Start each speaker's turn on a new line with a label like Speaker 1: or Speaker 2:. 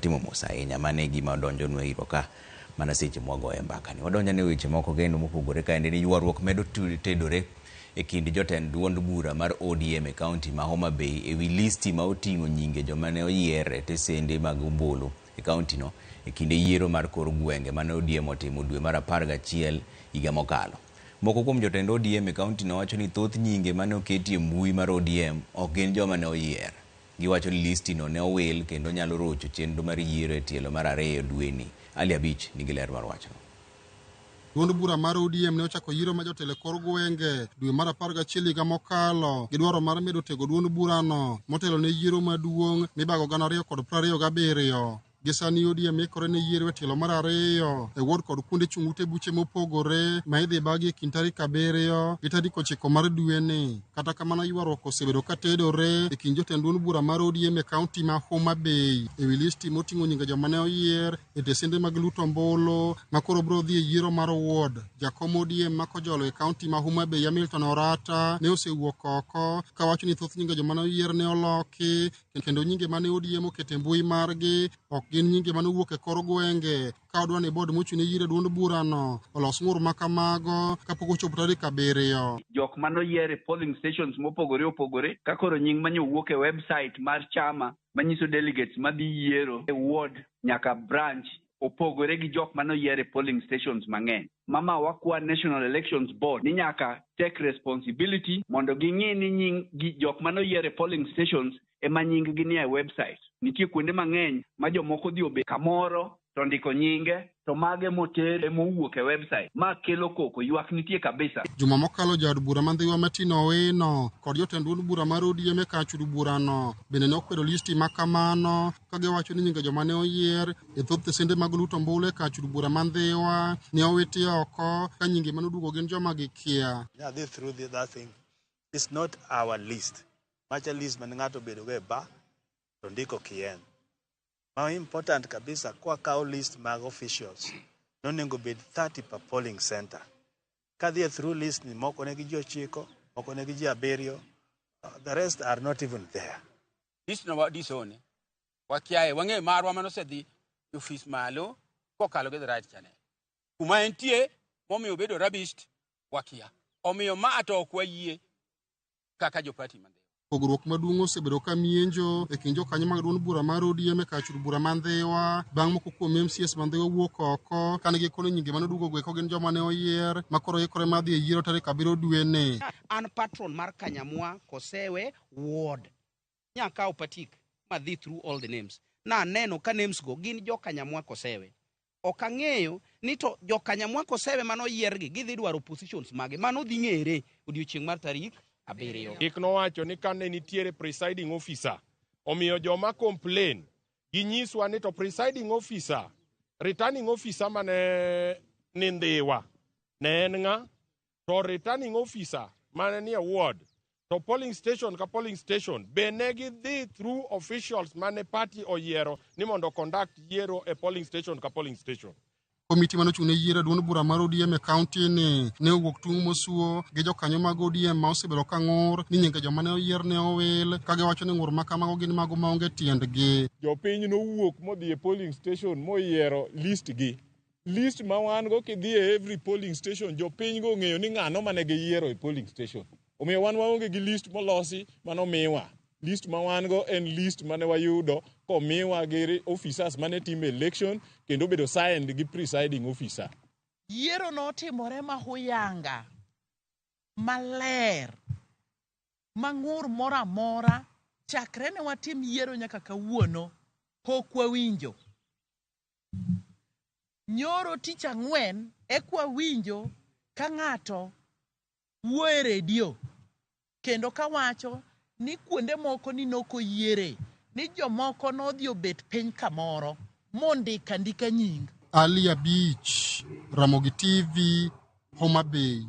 Speaker 1: watimo mos ahinya. Mane gima donjonwa iro ka mana seche mwagoye mbaka ni. Wadonjo ne weche moko kendo mopogore ka ni ywaruok medo tedore e kind jotend duond bura mar ODM e kaunti ma Homa Bay ewi listi ma oting'o nyinge joma ne oyier e tesende mag ombulu e kaunti no e kinde yiero mar kor gwenge mane ODM otimo dwe mar 11 higa mokalo. Moko kuom jotend ODM e kaunti no wacho ni thoth nyinge mane oketi e mbui mar ODM ok gin joma ne oyier. Giwacho ni listi no ne owil kendo nyalo rocho chenro mar yiero e tielo mar 2 dweni. Ali Abich nigi ler mar wachno.
Speaker 2: Duond bura mar ODM ne ochako yiero ma jotelo kor gwenge dwe mar 11 higa mokalo gi dwaro mar medo tego duond burano motelo ne yiero maduong' mibago 2027. Gisani ODM ikore ne yiero e tielo mar 2 e ward kod kuonde chung' ute buche mopogore ma idhi bagi e kind tarik 7 gi tarik 9 mar dweni. Kata kamano ywaruok osebedo ka tedore e kind jotend duond bura mar ODM e kaunti ma Homa Bay ewi listi moting'o nyinge joma ne oyier e tesende mag luto ombulu ma koro biro dhi e yiero mar ward. Jakom ODM ma kojolo e kaunti ma Homa Bay Hamilton Orata ne osewuok oko ka wacho ni thoth nyinge joma ne oyier ne oloki kendo nyinge mane ODM okete mbui margi ok gin nyinge mane owuok e kor gwenge ka odwa ni bod mochung' ne yiero duond burano olos ng'ur ma kamago kapok ochopo tarik 7.
Speaker 3: Jok mane oyier e polling stations mopogore opogore ka koro nying manyo wuok e website mar chama manyiso delegates madhi yiero e ward nyaka branch opogore gi jok mane oyier e polling stations mang'eny. Mama wakwa National Elections Board ni nyaka take responsibility mondo ging'i ni nying gi jok mane oyier e polling stations ema nying gi ni e website. Nitie kuonde mang'eny ma jomoko dhi obet kamoro to ndiko nyinge to mage moter mowuok e website ma kelo koko ywak nitie kabisa.
Speaker 2: Juma mokalo jaod bura mandhiwa Matino Owino kod jotend duond bura mar ODM e kachud burano bende ne okwedo listi ma kamano ka giwacho ni nyinge joma ne oyier e thoth tesende mag luto ombulu e kachud bura mandhiwa ne owiti oko ka nyinge mane oduogo gin joma gikia.
Speaker 4: It's not our list. Macha list man ng'ato bedo go e ba to ndiko kien. Ma important kabisa kwa kao list mag officials. Nonengo bed 30 per polling center. Kadhi through list ni moko ne gi jochiko, moko ne gi ji 7. The rest are not even there.
Speaker 5: List no disone. Wakiae wange marwa manosedhi office malo kokalo gi the right channel. Kuma entie momiyo bedo rubbish wakia. Omiyo ma atok wayie kaka jopati mande.
Speaker 2: Pogruok maduong' osebedo ka mienjo e kind jokanyo mag duond bura mar ODM e kachud bura mandhiwa bang' moko kuom MCS mandhiwa wuok oko kane gikono nyinge mane oduogo gweko gin joma ne oyier makoro ikore madhi e yiero tarik 7 dweni.
Speaker 6: An patron mar Kanyamwa Kosewe ward nyaka opatik madhi through all the names na neno ka names go gin jokanyamwa Kosewe. Ok ang'eyo ni to jokanyamwa Kosewe mano yiergi gidhi dwaro positions mage mano dhi ng'ere odiochieng' mar tarik 7.
Speaker 7: Ik nowacho ni kane nitiere presiding officer omiyo joma complain ginyiswa ni to presiding officer returning officer mane nindhiwa ne en ng'a to returning officer mane ni ward to polling station ka polling station be ne gidhi through officials mane party oyiero ni mondo conduct yiero e polling station ka polling station.
Speaker 2: Komiti mane ochung' ne yiero duond bura mar ODM e kaunti ni ne owuok tung' mosuo gi jokanyo mag ODM ma osebedo ka ng'ur ni nyinge joma ne oyier ne owil ka giwacho ni ng'ur ma kamago gin mago maonge tiendgi.
Speaker 7: Jopiny nowuok modhi e polling station moyiero list gi. List ma wan go kidhi e every polling station jopiny go ng'eyo ni ng'ano mane giyiero e polling station. Omiyo wan waonge gi list molosi manomiwa. List ma wan go en list mane wayudo komiwa gi officers mane time election kendo bedo signed gi presiding officer.
Speaker 8: Yiero notimore mahuyanga maler mang'ur mora mora chakre ne watim yiero nyaka kawuono pok wawinjo. Nyoro tich ang'wen ekwa winjo ka ng'ato wuoyo redio kendo kawacho ni kuonde moko ni noko yiere ni jomoko nodhi obet piny kamoro mondika ndika nying.
Speaker 2: Ali Abich, Ramogi TV, Homa Bay.